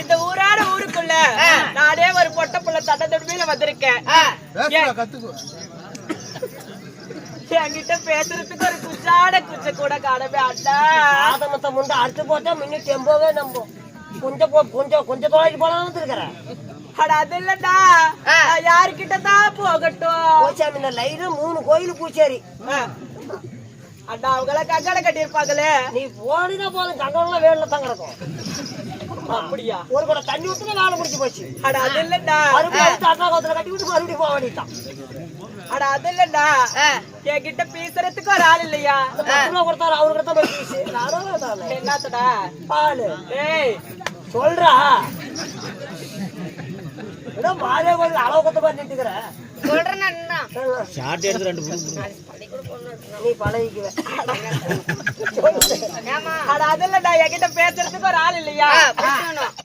இந்த ஊரான ஊருக்குள்ள நானே ஒரு பொட்ட புள்ள தட்ட தொடுமையில வந்திருக்கேன். என்கிட்ட பேசுறதுக்கு ஒரு குச்ச கூட காணவே அண்ணா. ஆதமத்தை முண்டை அடிச்சு போட்டா மின்னு டெம்போவே நம்பும். கொஞ்சம் தொலைக்கு போலாம் வந்துருக்கிறேன். அட அது இல்லடா, யாருக்கிட்டதான் போகட்டும். போச்சாமி இந்த லைனு 3 கோயில் பூச்சேரி. அண்ணா அவங்கள கங்கண கட்டி இருப்பாங்களே. நீ போனீங்கன்னா போதும், கங்கணம்லாம் வேலை தான் கிடக்கும். அப்படியா? ஒரு கூட தண்ணி ஊத்துனா வேலை முடிச்சு போச்சு. அட அது இல்லடா, மறுபடியும் அட்டா கோத்துல கட்டி விட்டு மறுபடியும் போக வேண்டியதான். அட அது இல்லடா, என்கிட்ட பேசுறதுக்கு ஒரு ஆள் இல்லையா? கொடுத்தாரு அவரு கிட்ட போய் பேசு. என்னத்தடா பாலு ஏய் சொல்றா. மாதே கோயில் அளவு கொத்த மாதிரி நின்றுக்கிற சொல்றேன். நீ பழகிக்குவ. அட அது இல்லடா, என்கிட்ட பேசுறதுக்கு ஒரு ஆள் இல்லையா?